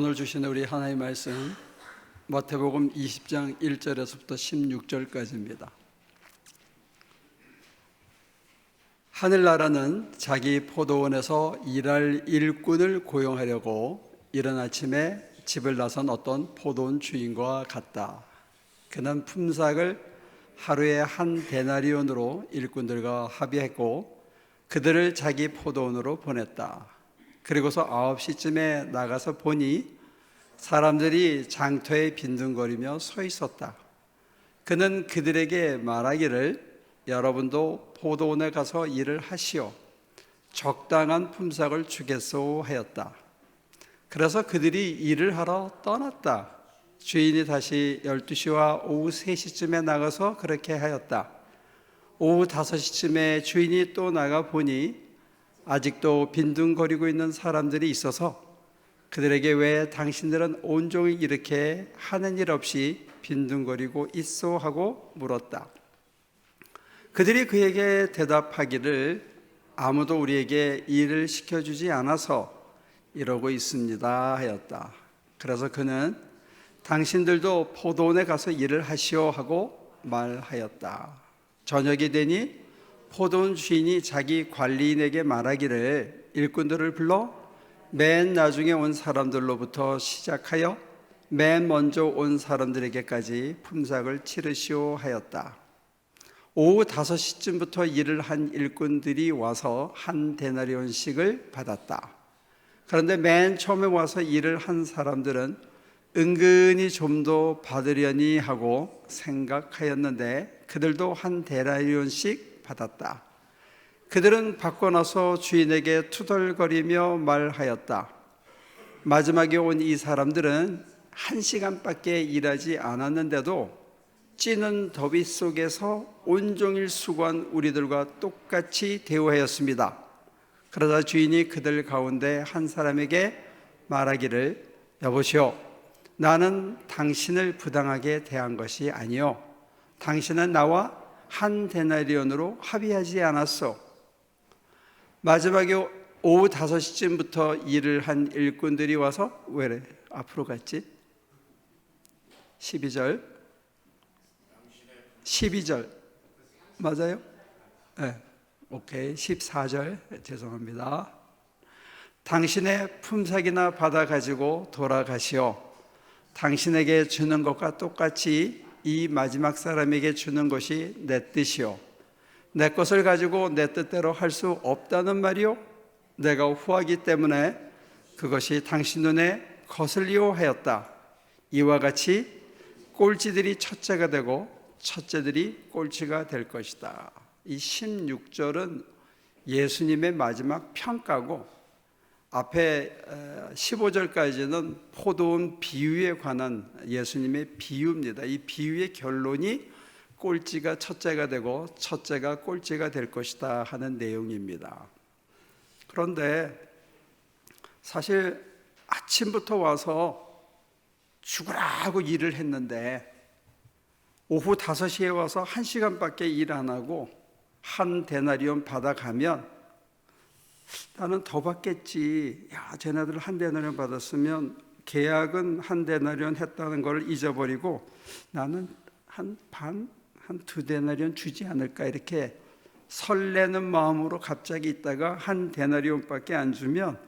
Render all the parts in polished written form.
오늘 주시는 우리 하나님의 말씀 마태복음 20장 1절에서부터 16절까지입니다. 하늘나라는 자기 포도원에서 일할 일꾼을 고용하려고 이른 아침에 집을 나선 어떤 포도원 주인과 같다. 그는 품삯을 하루에 한 데나리온으로 일꾼들과 합의했고 그들을 자기 포도원으로 보냈다. 그리고서 9시쯤에 나가서 보니 사람들이 장터에 빈둥거리며 서 있었다. 그는 그들에게 말하기를 여러분도 포도원에 가서 일을 하시오. 적당한 품삯을 주겠소 하였다. 그래서 그들이 일을 하러 떠났다. 주인이 다시 12시와 오후 3시쯤에 나가서 그렇게 하였다. 오후 5시쯤에 주인이 또 나가 보니 아직도 빈둥거리고 있는 사람들이 있어서 그들에게 왜 당신들은 온종일 이렇게 하는 일 없이 빈둥거리고 있소 하고 물었다. 그들이 그에게 대답하기를 아무도 우리에게 일을 시켜주지 않아서 이러고 있습니다 하였다. 그래서 그는 당신들도 포도원에 가서 일을 하시오 하고 말하였다. 저녁이 되니 포도원 주인이 자기 관리인에게 말하기를 일꾼들을 불러 맨 나중에 온 사람들로부터 시작하여 맨 먼저 온 사람들에게까지 품삯을 치르시오 하였다. 오후 5시쯤부터 일을 한 일꾼들이 와서 한 데나리온씩을 받았다. 그런데 맨 처음에 와서 일을 한 사람들은 은근히 좀 더 받으려니 하고 생각하였는데 그들도 한 데나리온씩 받았다. 그들은 받고 나서 주인에게 투덜거리며 말하였다. 마지막에 온 이 사람들은 1시간밖에 일하지 않았는데도 찌는 더위 속에서 온종일 수고한 우리들과 똑같이 대우하였습니다. 그러자 주인이 그들 가운데 한 사람에게 말하기를 여보시오, 나는 당신을 부당하게 대한 것이 아니요 당신은 나와 한 데나리온으로 합의하지 않았소. 마지막에 오후 5시쯤부터 일을 한 일꾼들이 와서 왜 앞으로 갔지? 12절 맞아요? 네. 오케이. 14절 죄송합니다. 당신의 품삯이나 받아 가지고 돌아가시오. 당신에게 주는 것과 똑같이 이 마지막 사람에게 주는 것이 내 뜻이요 내 것을 가지고 내 뜻대로 할 수 없다는 말이요 내가 후하기 때문에 그것이 당신 눈에 거슬리오 하였다. 이와 같이 꼴찌들이 첫째가 되고 첫째들이 꼴찌가 될 것이다. 이 16절은 예수님의 마지막 평가고 앞에 15절까지는 포도원 비유에 관한 예수님의 비유입니다. 이 비유의 결론이 꼴찌가 첫째가 되고 첫째가 꼴찌가 될 것이다 하는 내용입니다. 그런데 사실 아침부터 와서 죽으라 하고 일을 했는데 오후 5시에 와서 1시간밖에 일 안 하고 한 데나리온 받아가면 나는 더 받겠지. 야, 쟤네들 한 데나리온 받았으면 계약은 한 데나리온 했다는 걸 잊어버리고 나는 한 2데나리온 주지 않을까 이렇게 설레는 마음으로 갑자기 있다가 한 데나리온밖에 안 주면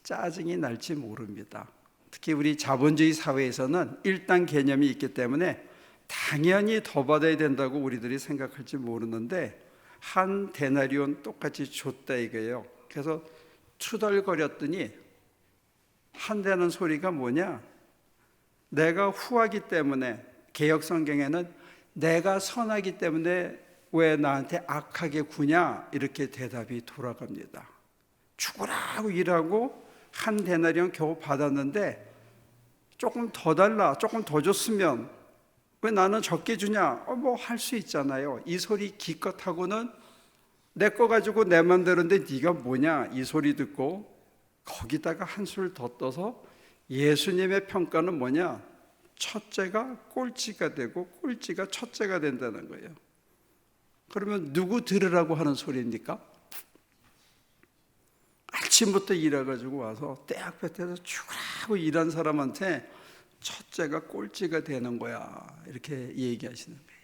짜증이 날지 모릅니다. 특히 우리 자본주의 사회에서는 일당 개념이 있기 때문에 당연히 더 받아야 된다고 우리들이 생각할지 모르는데 한 데나리온 똑같이 줬다 이거예요. 그래서 투덜거렸더니 한다는 소리가 뭐냐? 내가 후하기 때문에, 개역 성경에는 내가 선하기 때문에 왜 나한테 악하게 구냐? 이렇게 대답이 돌아갑니다. 죽으라고 일하고 한 데나리온 겨우 받았는데 조금 더 달라, 조금 더 줬으면 왜 나는 적게 주냐? 뭐 할 수 있잖아요. 이 소리 기껏 하고는 내 거 가지고 내 맘대로인데 네가 뭐냐? 이 소리 듣고 거기다가 한술 더 떠서 예수님의 평가는 뭐냐? 첫째가 꼴찌가 되고 꼴찌가 첫째가 된다는 거예요. 그러면 누구 들으라고 하는 소리입니까? 아침부터 일해가지고 와서 때 앞에서 죽으라고 하고 일한 사람한테 첫째가 꼴찌가 되는 거야, 이렇게 얘기하시는 거예요.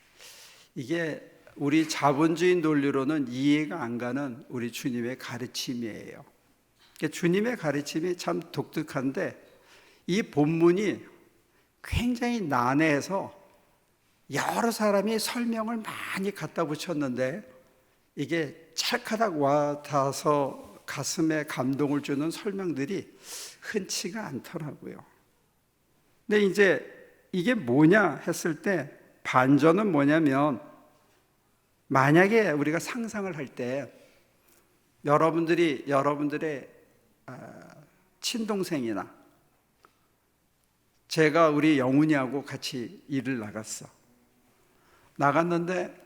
이게 우리 자본주의 논리로는 이해가 안 가는 우리 주님의 가르침이에요. 주님의 가르침이 참 독특한데, 이 본문이 굉장히 난해해서 여러 사람이 설명을 많이 갖다 붙였는데 이게 찰카닥 와닿아서 가슴에 감동을 주는 설명들이 흔치가 않더라고요. 근데 이제 이게 뭐냐 했을 때, 반전은 뭐냐면, 만약에 우리가 상상을 할 때 여러분들의 친동생이나 제가 우리 영훈이하고 같이 일을 나갔는데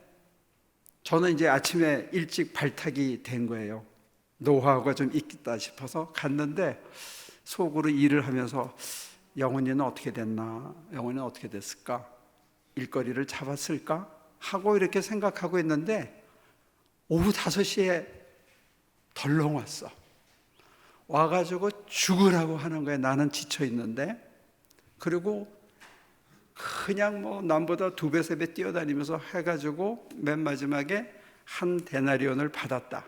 저는 이제 아침에 일찍 발탁이 된 거예요. 노하우가 좀 있겠다 싶어서 갔는데 속으로 일을 하면서 영훈이는 어떻게 됐나? 영훈이는 어떻게 됐을까? 일거리를 잡았을까? 하고 이렇게 생각하고 있는데 오후 5시에 덜렁 왔어. 와가지고 죽으라고 하는 거예요. 나는 지쳐 있는데. 그리고 그냥 뭐 남보다 2배, 3배 뛰어다니면서 해가지고 맨 마지막에 한 데나리온을 받았다.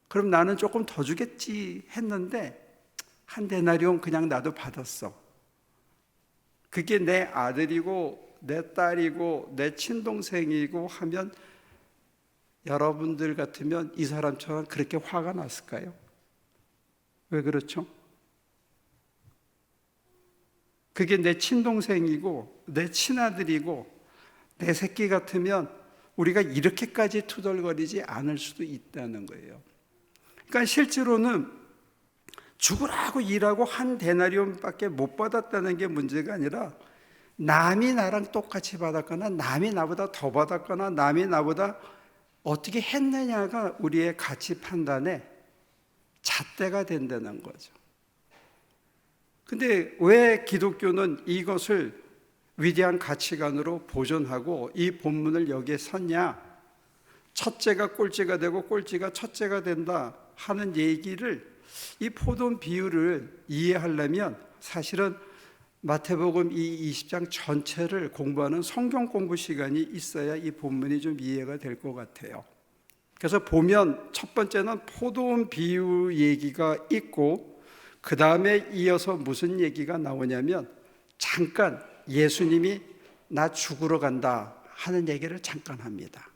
그럼 나는 조금 더 주겠지 했는데 한 데나리온 그냥 나도 받았어. 그게 내 아들이고 내 딸이고 내 친동생이고 하면 여러분들 같으면 이 사람처럼 그렇게 화가 났을까요? 왜 그렇죠? 그게 내 친동생이고 내 친아들이고 내 새끼 같으면 우리가 이렇게까지 투덜거리지 않을 수도 있다는 거예요. 그러니까 실제로는 죽으라고 일하고 한 데나리온밖에 못 받았다는 게 문제가 아니라 남이 나랑 똑같이 받았거나 남이 나보다 더 받았거나 남이 나보다 어떻게 했느냐가 우리의 가치 판단에 잣대가 된다는 거죠. 근데 왜 기독교는 이것을 위대한 가치관으로 보존하고 이 본문을 여기에 섰냐? 첫째가 꼴찌가 되고 꼴찌가 첫째가 된다 하는 얘기를, 이 포도원 비유를 이해하려면 사실은 마태복음 이 20장 전체를 공부하는 성경 공부 시간이 있어야 이 본문이 좀 이해가 될 것 같아요. 그래서 보면 첫 번째는 포도원 비유 얘기가 있고, 그 다음에 이어서 무슨 얘기가 나오냐면 잠깐 예수님이 나 죽으러 간다 하는 얘기를 잠깐 합니다.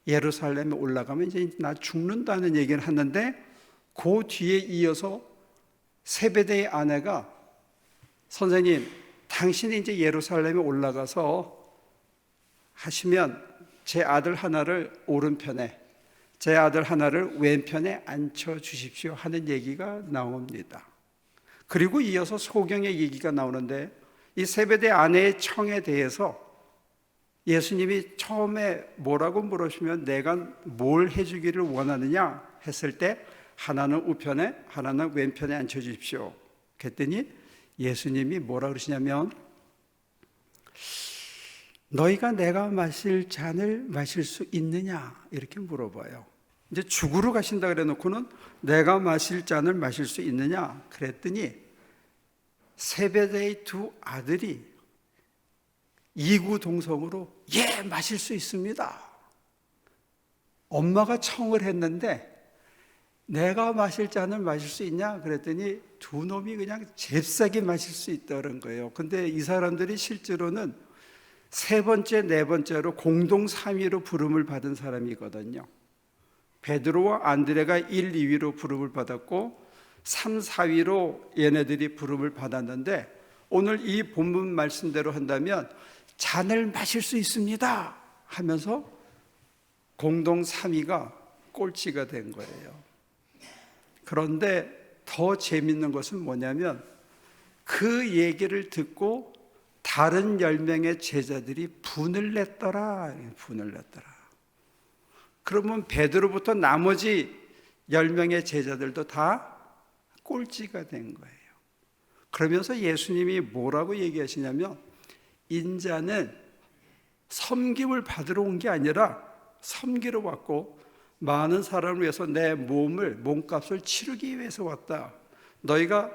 예루살렘에 올라가면 이제 나 죽는다는 얘기를 하는데 그 뒤에 이어서 세베대의 아내가 선생님, 당신이 이제 예루살렘에 올라가서 하시면 제 아들 하나를 오른편에, 제 아들 하나를 왼편에 앉혀주십시오 하는 얘기가 나옵니다. 그리고 이어서 소경의 얘기가 나오는데 이 세베대 아내의 청에 대해서 예수님이 처음에 뭐라고 물으시면 내가 뭘 해주기를 원하느냐 했을 때 하나는 우편에 하나는 왼편에 앉혀주십시오 그랬더니 예수님이 뭐라 그러시냐면 너희가 내가 마실 잔을 마실 수 있느냐 이렇게 물어봐요. 이제 죽으러 가신다 그래 놓고는 내가 마실 잔을 마실 수 있느냐 그랬더니 세베대의 2 아들이 이구동성으로 예 마실 수 있습니다. 엄마가 청을 했는데 내가 마실 잔을 마실 수 있냐 그랬더니 2 놈이 그냥 잽싸게 마실 수 있다는 거예요. 근데 이 사람들이 실제로는 3번째, 4번째로 공동 3위로 부름을 받은 사람이거든요. 베드로와 안드레가 1, 2위로 부름을 받았고 3, 4위로 얘네들이 부름을 받았는데 오늘 이 본문 말씀대로 한다면 잔을 마실 수 있습니다 하면서 공동 3위가 꼴찌가 된 거예요. 그런데 더 재밌는 것은 뭐냐면 그 얘기를 듣고 다른 10명의 제자들이 분을 냈더라. 그러면 베드로부터 나머지 10명의 제자들도 다 꼴찌가 된 거예요. 그러면서 예수님이 뭐라고 얘기하시냐면 인자는 섬김을 받으러 온 게 아니라 섬기러 왔고 많은 사람을 위해서 내 몸값을 치르기 위해서 왔다. 너희가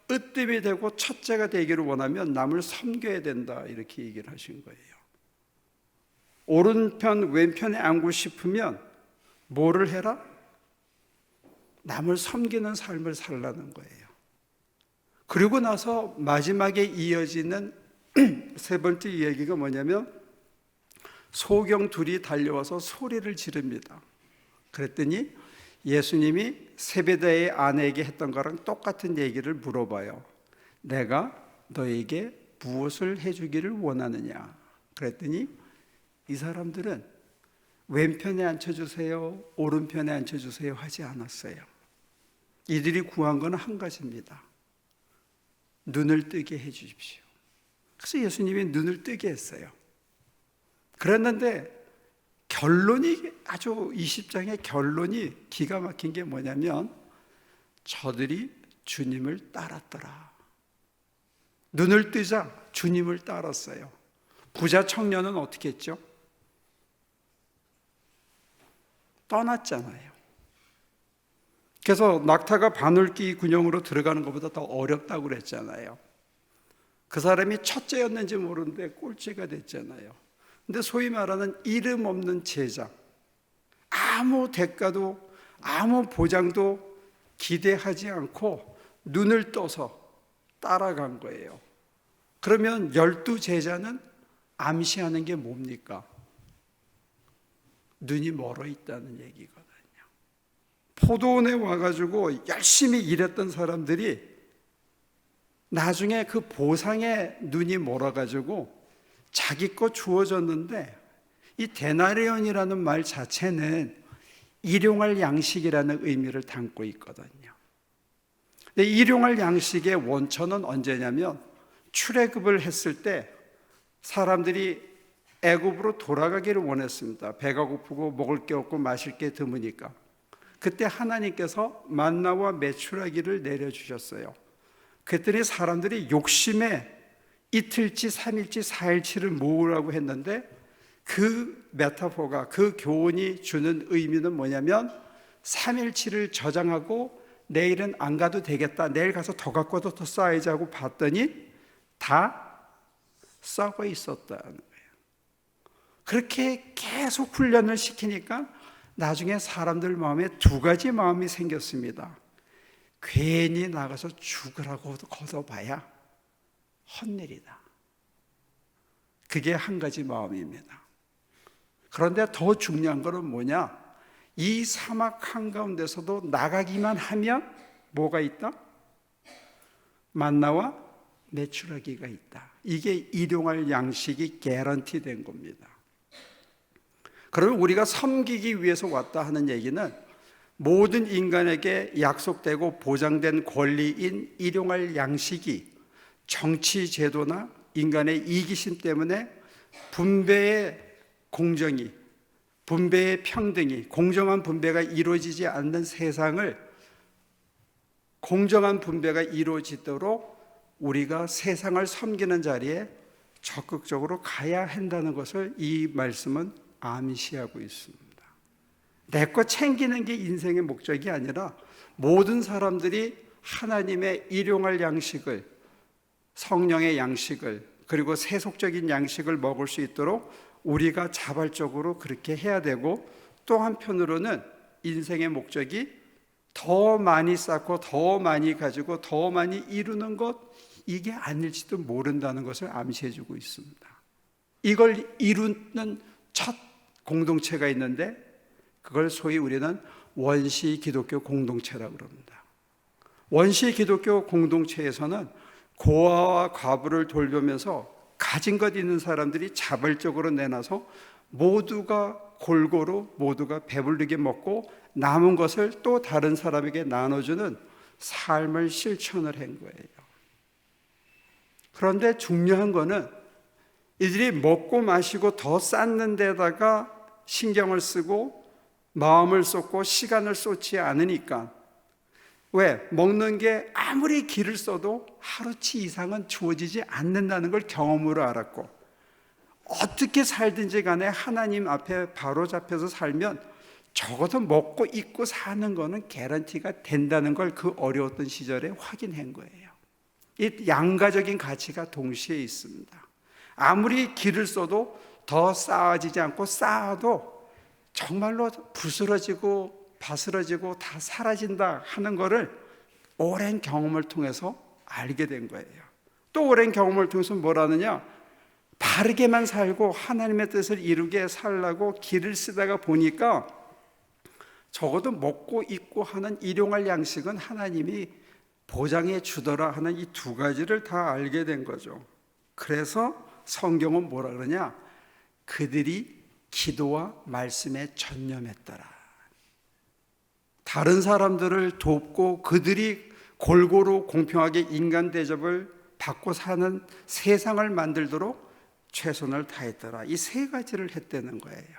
으뜸이 되고 첫째가 되기를 원하면 남을 섬겨야 된다, 이렇게 얘기를 하신 거예요. 오른편 왼편에 앉고 싶으면 뭐를 해라? 남을 섬기는 삶을 살라는 거예요. 그리고 나서 마지막에 이어지는 세 번째 얘기가 뭐냐면 소경 둘이 달려와서 소리를 지릅니다. 그랬더니 예수님이 세베대의 아내에게 했던 거랑 똑같은 얘기를 물어봐요. 내가 너에게 무엇을 해주기를 원하느냐? 그랬더니 이 사람들은 왼편에 앉혀주세요, 오른편에 앉혀주세요 하지 않았어요. 이들이 구한 건 한 가지입니다. 눈을 뜨게 해주십시오. 그래서 예수님이 눈을 뜨게 했어요. 그랬는데 결론이, 아주 20장의 결론이 기가 막힌 게 뭐냐면 저들이 주님을 따랐더라. 눈을 뜨자 주님을 따랐어요. 부자 청년은 어떻게 했죠? 떠났잖아요. 그래서 낙타가 바늘귀 군용으로 들어가는 것보다 더 어렵다고 그랬잖아요. 그 사람이 첫째였는지 모르는데 꼴찌가 됐잖아요. 근데 소위 말하는 이름 없는 제자, 아무 대가도 아무 보장도 기대하지 않고 눈을 떠서 따라간 거예요. 그러면 12제자는 암시하는 게 뭡니까? 눈이 멀어 있다는 얘기거든요. 포도원에 와가지고 열심히 일했던 사람들이 나중에 그 보상에 눈이 멀어가지고 자기 거 주어졌는데, 이 데나리온이라는 말 자체는 일용할 양식이라는 의미를 담고 있거든요. 근데 일용할 양식의 원천은 언제냐면 출애굽을 했을 때 사람들이 애굽으로 돌아가기를 원했습니다. 배가 고프고 먹을 게 없고 마실 게 드무니까. 그때 하나님께서 만나와 메추라기를 내려주셨어요. 그랬더니 사람들이 욕심에 이틀치, 3일치, 4일치를 모으라고 했는데 그 메타포가, 그 교훈이 주는 의미는 뭐냐면 3일치를 저장하고 내일은 안 가도 되겠다, 내일 가서 더 갖고 와도 더 쌓아야지 하고 봤더니 다 썩어 있었다는 거예요. 그렇게 계속 훈련을 시키니까 나중에 사람들 마음에 두 가지 마음이 생겼습니다. 괜히 나가서 죽으라고 걷어봐야 헛일이다. 그게 한 가지 마음입니다. 그런데 더 중요한 것은 뭐냐? 이 사막 한가운데서도 나가기만 하면 뭐가 있다? 만나와 메추라기가 있다. 이게 일용할 양식이 개런티 된 겁니다. 그러면 우리가 섬기기 위해서 왔다 하는 얘기는 모든 인간에게 약속되고 보장된 권리인 일용할 양식이 정치 제도나 인간의 이기심 때문에 분배의 공정이, 분배의 평등이, 공정한 분배가 이루어지지 않는 세상을 공정한 분배가 이루어지도록 우리가 세상을 섬기는 자리에 적극적으로 가야 한다는 것을 이 말씀은 암시하고 있습니다. 내 것 챙기는 게 인생의 목적이 아니라 모든 사람들이 하나님의 일용할 양식을, 성령의 양식을, 그리고 세속적인 양식을 먹을 수 있도록 우리가 자발적으로 그렇게 해야 되고, 또 한편으로는 인생의 목적이 더 많이 쌓고 더 많이 가지고 더 많이 이루는 것, 이게 아닐지도 모른다는 것을 암시해 주고 있습니다. 이걸 이루는 첫 공동체가 있는데 그걸 소위 우리는 원시 기독교 공동체라고 그럽니다. 원시 기독교 공동체에서는 고아와 과부를 돌보면서 가진 것 있는 사람들이 자발적으로 내놔서 모두가 골고루, 모두가 배부르게 먹고 남은 것을 또 다른 사람에게 나눠주는 삶을 실천을 한 거예요. 그런데 중요한 거는 이들이 먹고 마시고 더 쌓는 데다가 신경을 쓰고 마음을 쏟고 시간을 쏟지 않으니까, 왜? 먹는 게 아무리 기를 써도 하루치 이상은 주어지지 않는다는 걸 경험으로 알았고, 어떻게 살든지 간에 하나님 앞에 바로 잡혀서 살면 적어도 먹고 입고 사는 거는 개런티가 된다는 걸 그 어려웠던 시절에 확인한 거예요. 이 양가적인 가치가 동시에 있습니다. 아무리 길을 써도 더 쌓아지지 않고 쌓아도 정말로 부스러지고 바스러지고 다 사라진다 하는 거를 오랜 경험을 통해서 알게 된 거예요. 또 오랜 경험을 통해서 뭐라느냐? 바르게만 살고 하나님의 뜻을 이루게 살라고 길을 쓰다가 보니까 적어도 먹고 입고 하는 일용할 양식은 하나님이 보장해 주더라 하는 이 두 가지를 다 알게 된 거죠. 그래서 성경은 뭐라 그러냐? 그들이 기도와 말씀에 전념했더라. 다른 사람들을 돕고 그들이 골고루 공평하게 인간 대접을 받고 사는 세상을 만들도록 최선을 다했더라. 이 세 가지를 했다는 거예요.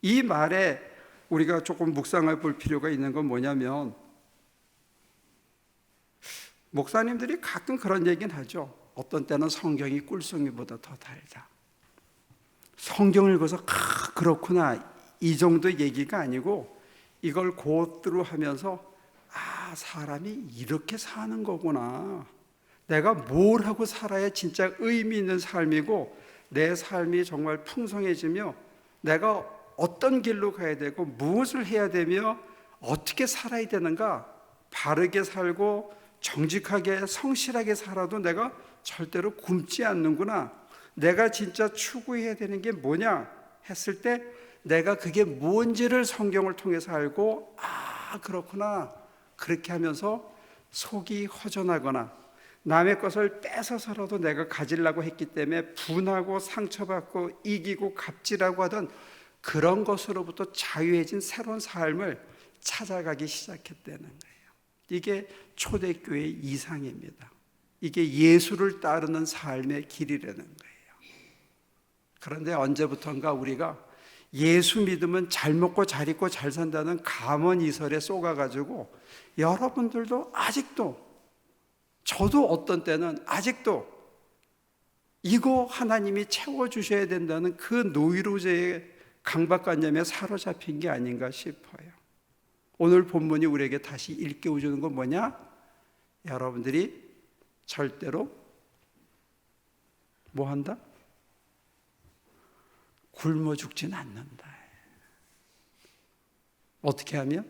이 말에 우리가 조금 묵상해 볼 필요가 있는 건 뭐냐면, 목사님들이 가끔 그런 얘기는 하죠. 어떤 때는 성경이 꿀송이보다 더 달다. 성경을 읽어서 그렇구나 이 정도 얘기가 아니고, 이걸 고트로 하면서 사람이 이렇게 사는 거구나, 내가 뭘 하고 살아야 진짜 의미 있는 삶이고 내 삶이 정말 풍성해지며 내가 어떤 길로 가야 되고 무엇을 해야 되며 어떻게 살아야 되는가, 바르게 살고 정직하게 성실하게 살아도 내가 절대로 굶지 않는구나, 내가 진짜 추구해야 되는 게 뭐냐 했을 때 내가 그게 뭔지를 성경을 통해서 알고, 그렇구나, 그렇게 하면서 속이 허전하거나 남의 것을 뺏어서라도 내가 가지려고 했기 때문에 분하고 상처받고 이기고 갑질하고 하던 그런 것으로부터 자유해진 새로운 삶을 찾아가기 시작했다는 거예요. 이게 초대교회의 이상입니다. 이게 예수를 따르는 삶의 길이라는 거예요. 그런데 언제부턴가 우리가 예수 믿으면 잘 먹고 잘 입고 잘 산다는 감언이설에 속아가지고, 여러분들도 아직도, 저도 어떤 때는 아직도 이거 하나님이 채워주셔야 된다는 그 노이로제의 강박관념에 사로잡힌 게 아닌가 싶어요. 오늘 본문이 우리에게 다시 일깨워주는 건 뭐냐? 여러분들이 절대로 뭐 한다? 굶어 죽진 않는다. 어떻게 하면?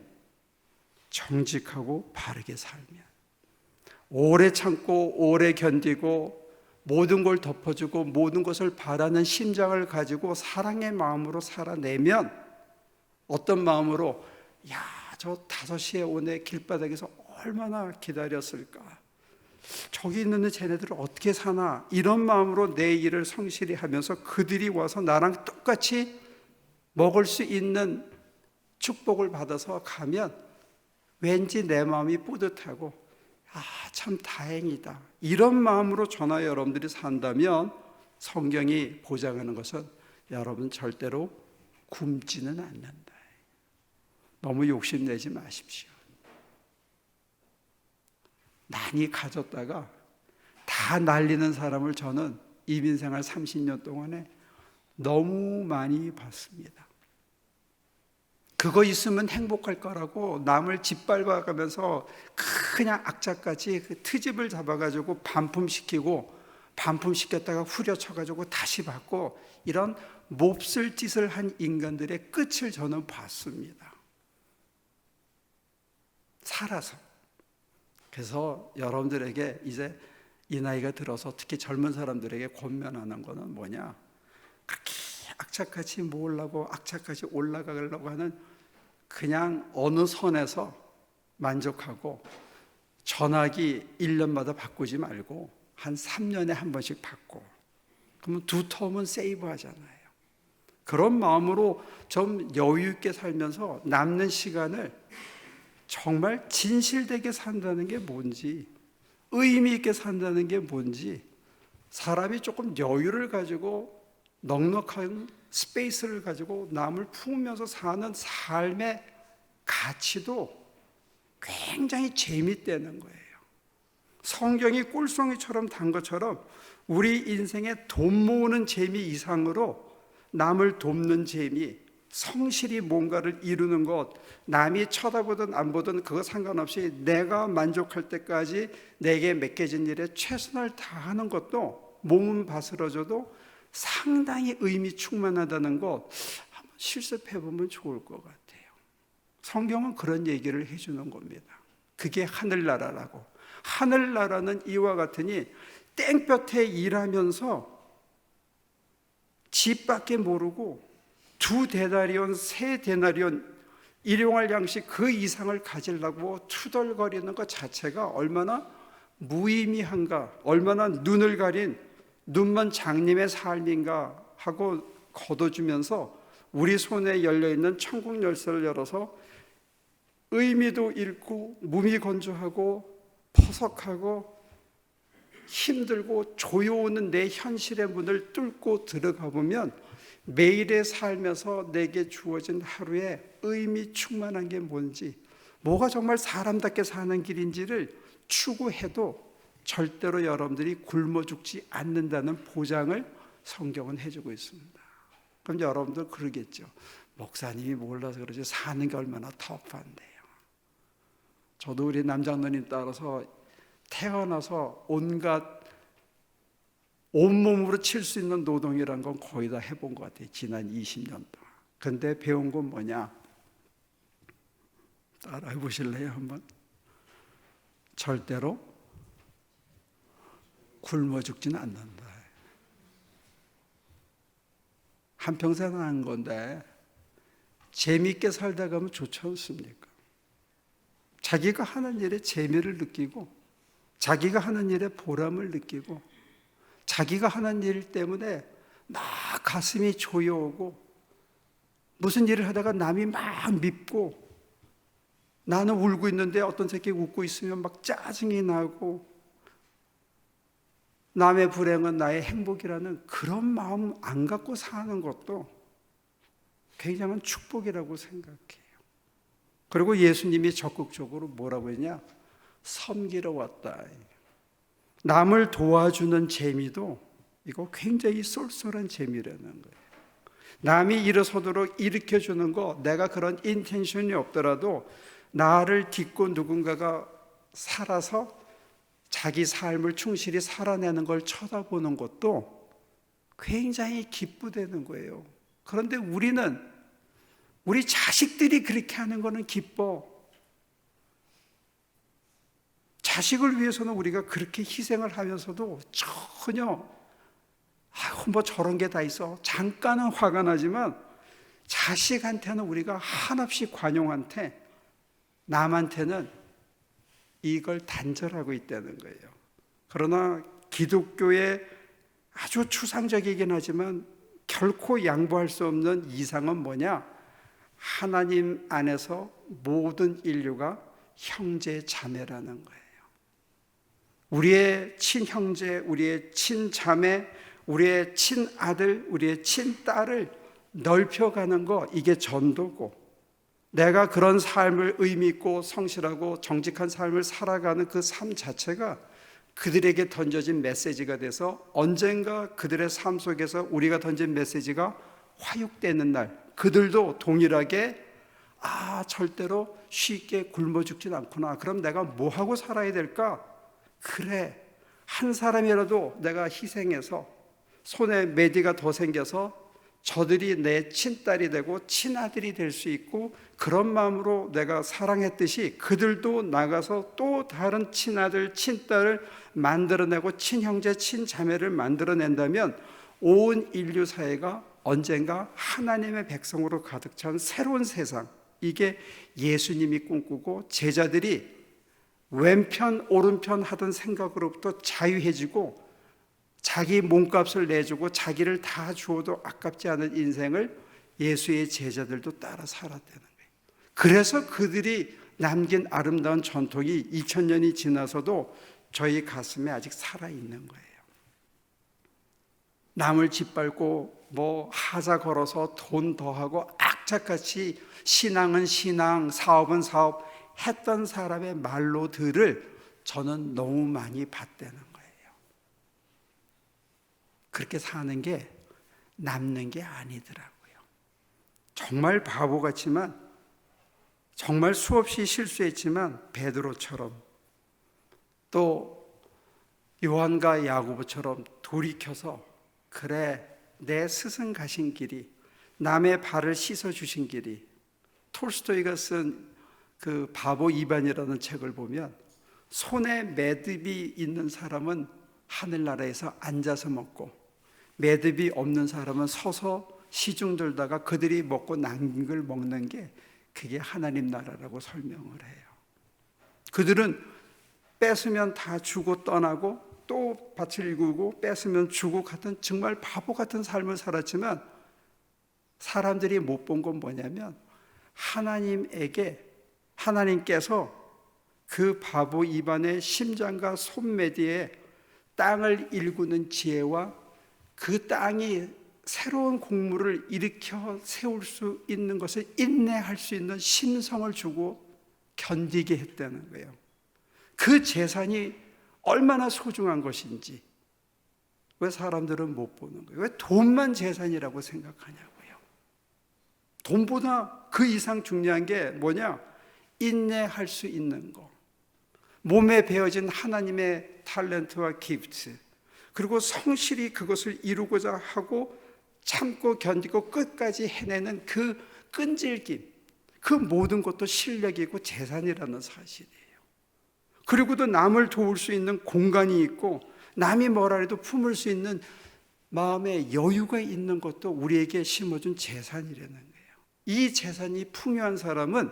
정직하고 바르게 살면, 오래 참고 오래 견디고 모든 걸 덮어주고 모든 것을 바라는 심장을 가지고 사랑의 마음으로 살아내면, 어떤 마음으로, 저 5시에 오네 길바닥에서 얼마나 기다렸을까, 저기 있는 쟤네들은 어떻게 사나, 이런 마음으로 내 일을 성실히 하면서 그들이 와서 나랑 똑같이 먹을 수 있는 축복을 받아서 가면 왠지 내 마음이 뿌듯하고, 참 다행이다, 이런 마음으로 저나 여러분들이 산다면 성경이 보장하는 것은 여러분 절대로 굶지는 않는다. 너무 욕심내지 마십시오. 많이 가졌다가 다 날리는 사람을 저는 이민생활 30년 동안에 너무 많이 봤습니다. 그거 있으면 행복할 거라고 남을 짓밟아가면서 그냥 악착같이 그 트집을 잡아가지고 반품시키고, 반품시켰다가 후려쳐가지고 다시 받고, 이런 몹쓸 짓을 한 인간들의 끝을 저는 봤습니다. 살아서. 그래서 여러분들에게 이제 이 나이가 들어서 특히 젊은 사람들에게 권면하는 거는 뭐냐? 그렇게 악착같이 모으려고 악착같이 올라가려고 하는, 그냥 어느 선에서 만족하고 전화기 1년마다 바꾸지 말고 한 3년에 한 번씩 바꿔. 그러면 2텀은 세이브 하잖아요. 그런 마음으로 좀 여유 있게 살면서 남는 시간을 정말 진실되게 산다는 게 뭔지, 의미 있게 산다는 게 뭔지, 사람이 조금 여유를 가지고 넉넉한 스페이스를 가지고 남을 품으면서 사는 삶의 가치도 굉장히 재밌다는 거예요. 성경이 꿀송이처럼 단 것처럼 우리 인생의 돈 모으는 재미 이상으로 남을 돕는 재미, 성실히 뭔가를 이루는 것, 남이 쳐다보든 안 보든 그거 상관없이 내가 만족할 때까지 내게 맡겨진 일에 최선을 다하는 것도, 몸은 바스러져도 상당히 의미 충만하다는 것 한번 실습해 보면 좋을 것 같아요. 성경은 그런 얘기를 해주는 겁니다. 그게 하늘나라라고. 하늘나라는 이와 같으니 땡볕에 일하면서 집밖에 모르고 2데나리온, 3데나리온 일용할 양식 그 이상을 가지려고 투덜거리는 것 자체가 얼마나 무의미한가, 얼마나 눈을 가린 눈먼 장님의 삶인가 하고 걷어주면서 우리 손에 열려있는 천국 열쇠를 열어서 의미도 잃고 무미건조하고 퍼석하고 힘들고 조여오는 내 현실의 문을 뚫고 들어가 보면 매일의 삶에서 내게 주어진 하루에 의미 충만한 게 뭔지, 뭐가 정말 사람답게 사는 길인지를 추구해도 절대로 여러분들이 굶어 죽지 않는다는 보장을 성경은 해주고 있습니다. 그럼 여러분들 그러겠죠. 목사님이 몰라서 그러지 사는 게 얼마나 터프한데요. 저도 우리 남장로님 따라서 태어나서 온갖 온몸으로 칠 수 있는 노동이란 건 거의 다 해본 것 같아요. 지난 20년 동안. 근데 배운 건 뭐냐? 따라해 보실래요? 한번. 절대로 굶어 죽지는 않는다. 한평생 한 건데 재미있게 살다 가면 좋지 않습니까? 자기가 하는 일에 재미를 느끼고, 자기가 하는 일에 보람을 느끼고, 자기가 하는 일 때문에 막 가슴이 조여오고, 무슨 일을 하다가 남이 막 밉고, 나는 울고 있는데 어떤 새끼 웃고 있으면 막 짜증이 나고, 남의 불행은 나의 행복이라는 그런 마음 안 갖고 사는 것도 굉장한 축복이라고 생각해요. 그리고 예수님이 적극적으로 뭐라고 했냐? 섬기러 왔다. 남을 도와주는 재미도 이거 굉장히 쏠쏠한 재미라는 거예요. 남이 일어서도록 일으켜주는 거, 내가 그런 인텐션이 없더라도 나를 딛고 누군가가 살아서 자기 삶을 충실히 살아내는 걸 쳐다보는 것도 굉장히 기쁘다는 거예요. 그런데 우리 자식들이 그렇게 하는 거는 기뻐. 자식을 위해서는 우리가 그렇게 희생을 하면서도 전혀 뭐 저런 게 다 있어. 잠깐은 화가 나지만 자식한테는 우리가 한없이 관용한테, 남한테는 이걸 단절하고 있다는 거예요. 그러나 기독교의 아주 추상적이긴 하지만 결코 양보할 수 없는 이상은 뭐냐? 하나님 안에서 모든 인류가 형제 자매라는 거예요. 우리의 친형제, 우리의 친자매, 우리의 친아들, 우리의 친딸을 넓혀가는 거, 이게 전도고, 내가 그런 삶을 의미 있고 성실하고 정직한 삶을 살아가는 그 삶 자체가 그들에게 던져진 메시지가 돼서 언젠가 그들의 삶 속에서 우리가 던진 메시지가 화육되는 날, 그들도 동일하게 절대로 쉽게 굶어 죽진 않구나. 그럼 내가 뭐 하고 살아야 될까? 그래, 한 사람이라도 내가 희생해서 손에 메디가 더 생겨서 저들이 내 친딸이 되고 친아들이 될 수 있고, 그런 마음으로 내가 사랑했듯이 그들도 나가서 또 다른 친아들, 친딸을 만들어내고 친형제, 친자매를 만들어낸다면 온 인류 사회가 언젠가 하나님의 백성으로 가득 찬 새로운 세상, 이게 예수님이 꿈꾸고 제자들이 왼편 오른편 하던 생각으로부터 자유해지고, 자기 몸값을 내주고 자기를 다 주어도 아깝지 않은 인생을 예수의 제자들도 따라 살았다는 거예요. 그래서 그들이 남긴 아름다운 전통이 2000년이 지나서도 저희 가슴에 아직 살아있는 거예요. 남을 짓밟고 뭐 하자 걸어서 돈 더하고 악착같이 신앙은 신앙, 사업은 사업 했던 사람의 말로들을 저는 너무 많이 봤다는 거예요. 그렇게 사는 게 남는 게 아니더라고요. 정말 바보 같지만, 정말 수없이 실수했지만 베드로처럼, 또 요한과 야고보처럼 돌이켜서 그래, 내 스승 가신 길이, 남의 발을 씻어 주신 길이, 톨스토이가 쓴 그 바보 이반이라는 책을 보면 손에 매듭이 있는 사람은 하늘나라에서 앉아서 먹고, 매듭이 없는 사람은 서서 시중 들다가 그들이 먹고 남긴 걸 먹는 게 그게 하나님 나라라고 설명을 해요. 그들은 뺏으면 다 주고 떠나고 또 밭을 일구고 뺏으면 주고 같은 정말 바보 같은 삶을 살았지만, 사람들이 못 본 건 뭐냐면 하나님께서 그 바보 이반의 심장과 손매디에 땅을 일구는 지혜와 그 땅이 새로운 곡물을 일으켜 세울 수 있는 것을 인내할 수 있는 심성을 주고 견디게 했다는 거예요. 그 재산이 얼마나 소중한 것인지 왜 사람들은 못 보는 거예요? 왜 돈만 재산이라고 생각하냐고요. 돈보다 그 이상 중요한 게 뭐냐? 인내할 수 있는 거, 몸에 배어진 하나님의 탤런트와 기프트, 그리고 성실히 그것을 이루고자 하고 참고 견디고 끝까지 해내는 그 끈질김, 그 모든 것도 실력이고 재산이라는 사실이에요. 그리고도 남을 도울 수 있는 공간이 있고, 남이 뭐라 해도 품을 수 있는 마음의 여유가 있는 것도 우리에게 심어준 재산이라는 거예요. 이 재산이 풍요한 사람은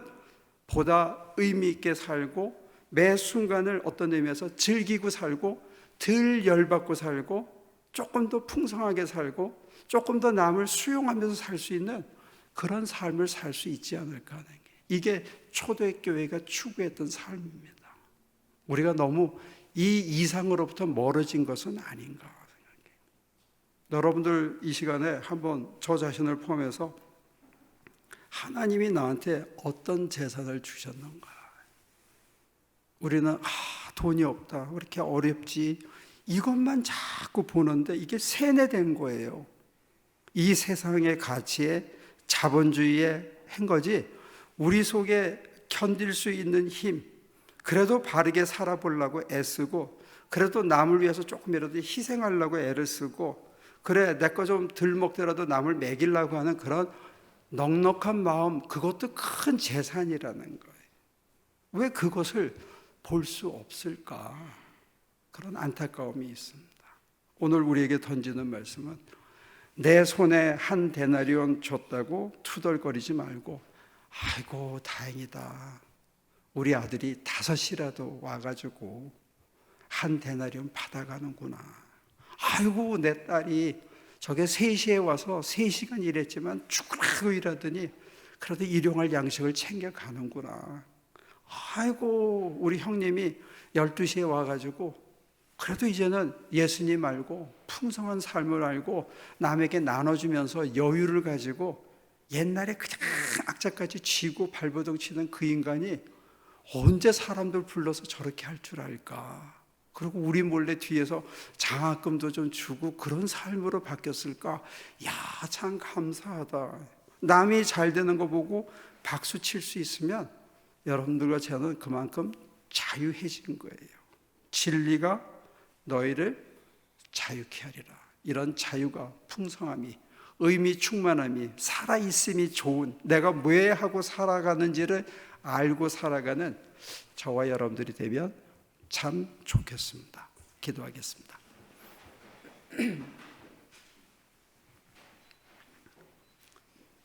보다 의미 있게 살고, 매 순간을 어떤 의미에서 즐기고 살고, 덜 열받고 살고, 조금 더 풍성하게 살고, 조금 더 남을 수용하면서 살 수 있는 그런 삶을 살 수 있지 않을까 하는 게, 이게 초대교회가 추구했던 삶입니다. 우리가 너무 이 이상으로부터 멀어진 것은 아닌가 생각해요. 여러분들 이 시간에 한번 저 자신을 포함해서 하나님이 나한테 어떤 재산을 주셨는가? 우리는 돈이 없다, 왜 이렇게 어렵지, 이것만 자꾸 보는데 이게 세뇌된 거예요. 이 세상의 가치에 자본주의에 한 거지, 우리 속에 견딜 수 있는 힘, 그래도 바르게 살아보려고 애쓰고, 그래도 남을 위해서 조금이라도 희생하려고 애를 쓰고, 그래 내 거 좀 덜 먹더라도 남을 먹이려고 하는 그런 넉넉한 마음, 그것도 큰 재산이라는 거예요. 왜 그것을 볼 수 없을까? 그런 안타까움이 있습니다. 오늘 우리에게 던지는 말씀은, 내 손에 한 데나리온 줬다고 투덜거리지 말고, 아이고 다행이다, 우리 아들이 5이라도 와가지고 한 데나리온 받아가는구나, 아이고 내 딸이 저게 3시에 와서 3시간 일했지만 죽으라고 일하더니 그래도 일용할 양식을 챙겨가는구나, 아이고 우리 형님이 12시에 와가지고 그래도 이제는 예수님 알고 풍성한 삶을 알고 남에게 나눠주면서 여유를 가지고, 옛날에 그냥 악자까지 쥐고 발버둥 치는 그 인간이 언제 사람들 불러서 저렇게 할 줄 알까? 그리고 우리 몰래 뒤에서 장학금도 좀 주고 그런 삶으로 바뀌었을까? 야, 참 감사하다. 남이 잘 되는 거 보고 박수 칠 수 있으면 여러분들과 저는 그만큼 자유해진 거예요. 진리가 너희를 자유케 하리라. 이런 자유가, 풍성함이, 의미 충만함이, 살아있음이 좋은, 내가 왜 하고 살아가는지를 알고 살아가는 저와 여러분들이 되면 참 좋겠습니다. 기도하겠습니다.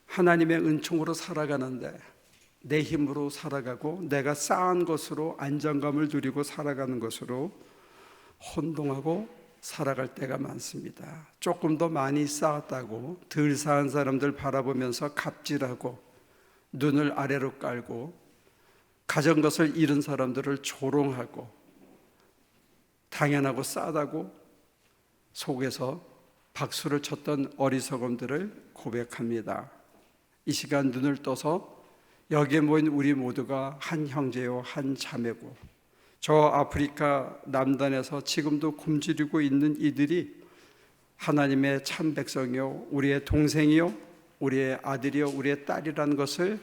하나님의 은총으로 살아가는데 내 힘으로 살아가고 내가 쌓은 것으로 안정감을 누리고 살아가는 것으로 혼동하고 살아갈 때가 많습니다. 조금 더 많이 쌓았다고 덜 쌓은 사람들 바라보면서 갑질하고 눈을 아래로 깔고 가진 것을 잃은 사람들을 조롱하고 당연하고 싸다고 속에서 박수를 쳤던 어리석음들을 고백합니다. 이 시간 눈을 떠서 여기에 모인 우리 모두가 한 형제요 한 자매고, 저 아프리카 남단에서 지금도 굶주리고 있는 이들이 하나님의 참 백성이요 우리의 동생이요 우리의 아들이요 우리의 딸이라는 것을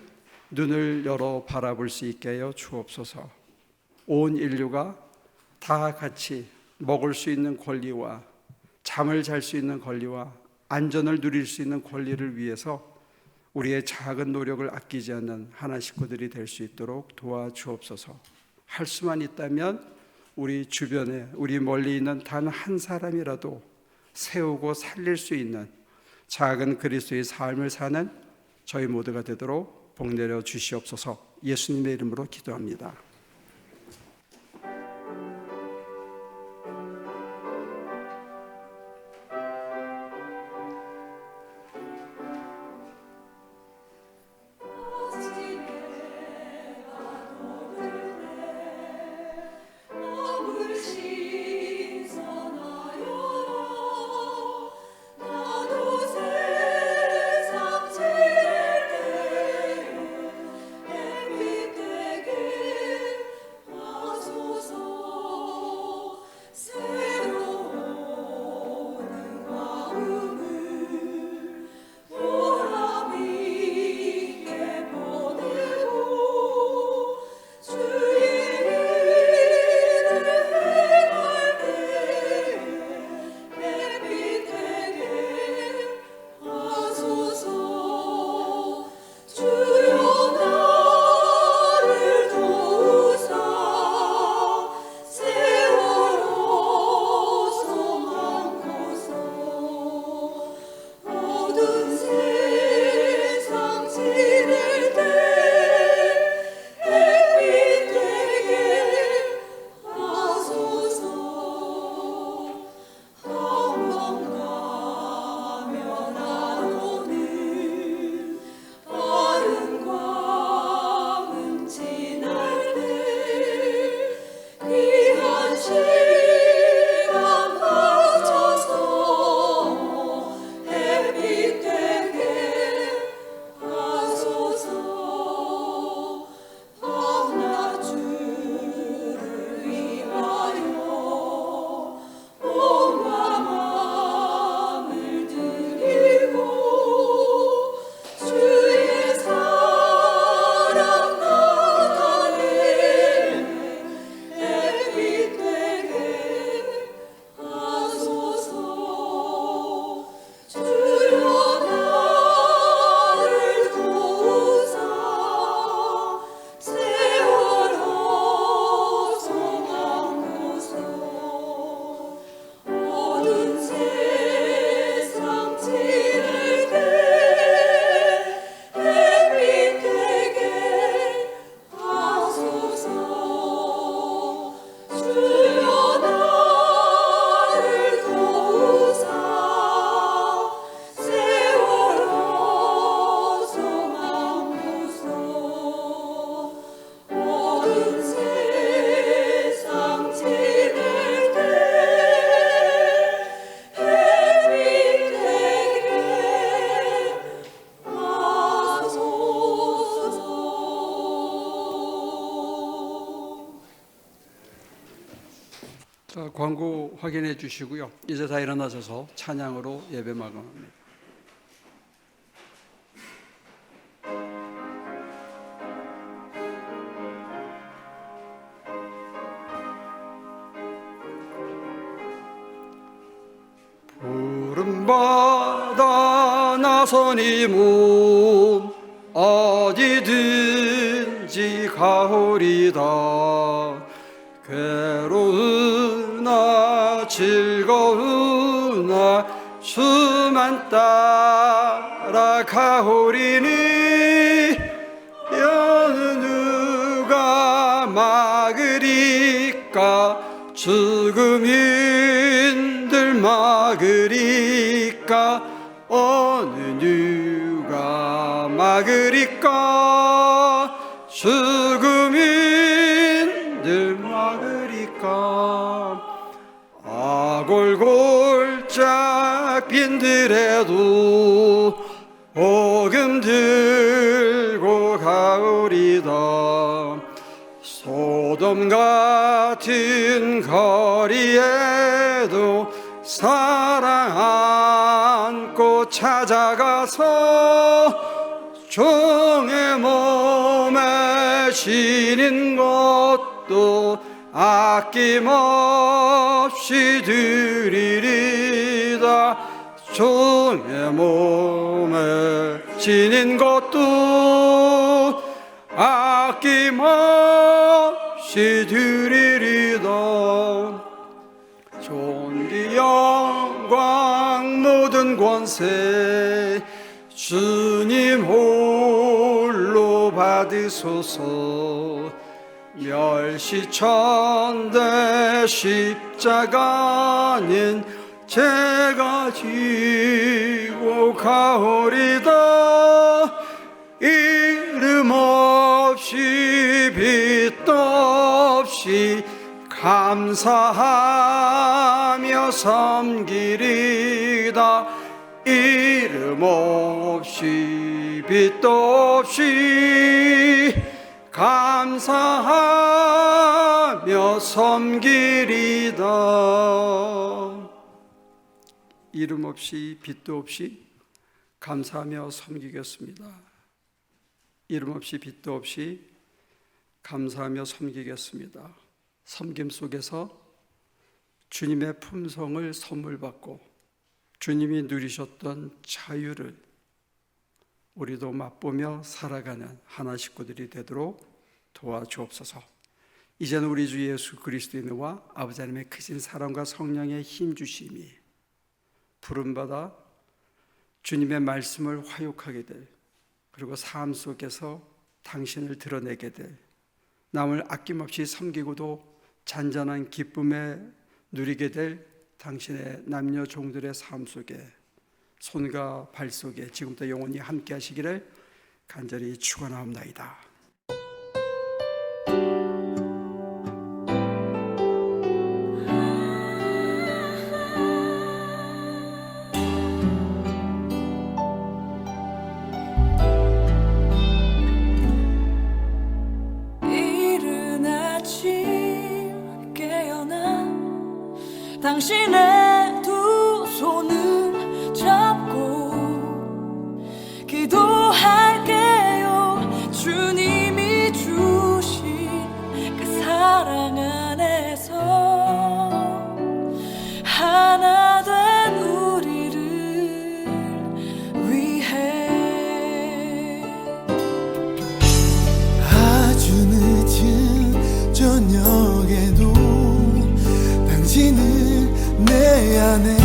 눈을 열어 바라볼 수 있게 하여 주옵소서. 온 인류가 다 같이 먹을 수 있는 권리와 잠을 잘 수 있는 권리와 안전을 누릴 수 있는 권리를 위해서 우리의 작은 노력을 아끼지 않는 하나 식구들이 될 수 있도록 도와주옵소서. 할 수만 있다면 우리 주변에 우리 멀리 있는 단 한 사람이라도 세우고 살릴 수 있는 작은 그리스도의 삶을 사는 저희 모두가 되도록 복 내려 주시옵소서. 예수님의 이름으로 기도합니다. 자, 광고 확인해 주시고요. 이제 다 일어나셔서 찬양으로 예배 마감합니다. 푸른바다 나서니 몸 어디든지 가오리다. 괴로우나 즐거우나 수만 따라가오리니 여느 누가 막으리까. 죽음 힘들 막으리까. 어느 누가 막으리까. 죽음 힘들 막으리까. 아골골짝 빈들에도 복음 들고 가오리다. 소돔 같은 거리에도 사랑 안고 찾아가서 종의 몸에 지닌 것도 아낌없이 드리리다. 종의 몸에 지닌 것도 아낌없이 드리리다. 존귀 영광 모든 권세 주님 홀로 받으소서. 멸시천대 십자가는 제가 지고 가오리다. 이름 없이 빛도 없이 감사하며 섬기리다. 이름 없이 빛도 없이 감사하며 섬기리다. 이름 없이 빛도 없이 감사하며 섬기겠습니다. 이름 없이 빛도 없이 감사하며 섬기겠습니다. 섬김 속에서 주님의 품성을 선물 받고 주님이 누리셨던 자유를 우리도 맛보며 살아가는 하나 식구들이 되도록 도와주옵소서. 이제는 우리 주 예수 그리스도의 은혜와 아버지 하나님의 크신 사랑과 성령의 힘주심이 부름받아 주님의 말씀을 화육하게 될, 그리고 삶 속에서 당신을 드러내게 될, 남을 아낌없이 섬기고도 잔잔한 기쁨에 누리게 될 당신의 남녀 종들의 삶 속에, 손과 발 속에 지금부터 영원히 함께 하시기를 간절히 축원하옵나이다. 이른 아침 깨어나 당신의 두 손을 잡고 기도할게요. 주님이 주신 그 사랑 안에서 하나 된 우리를 위해 아주 늦은 저녁에도 당신은 내 안에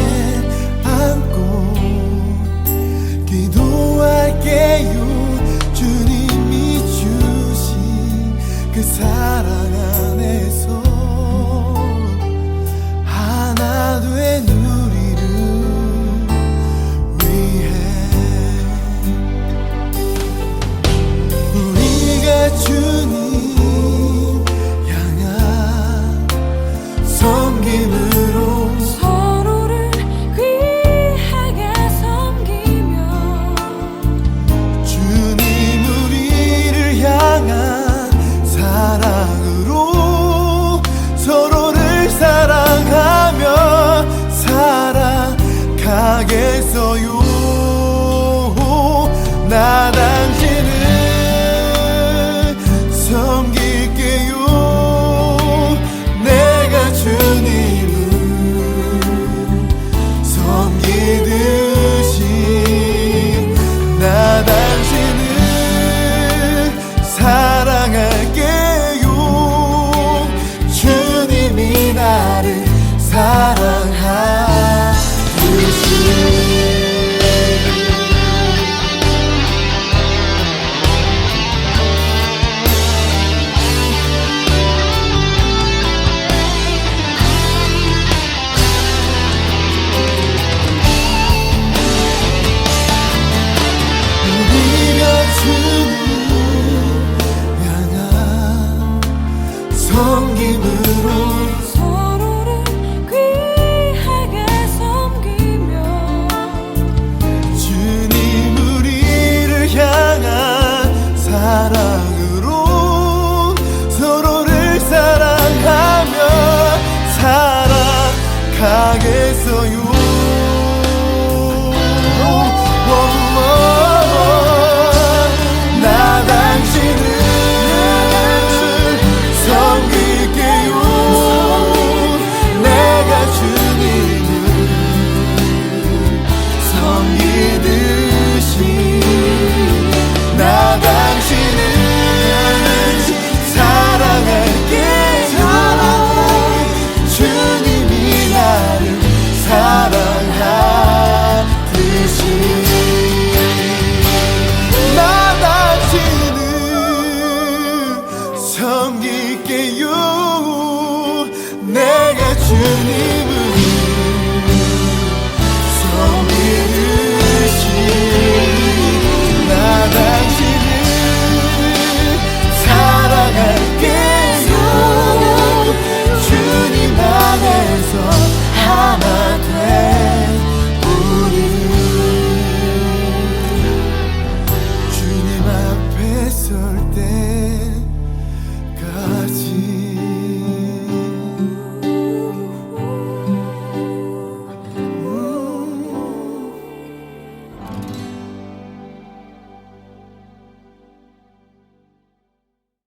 때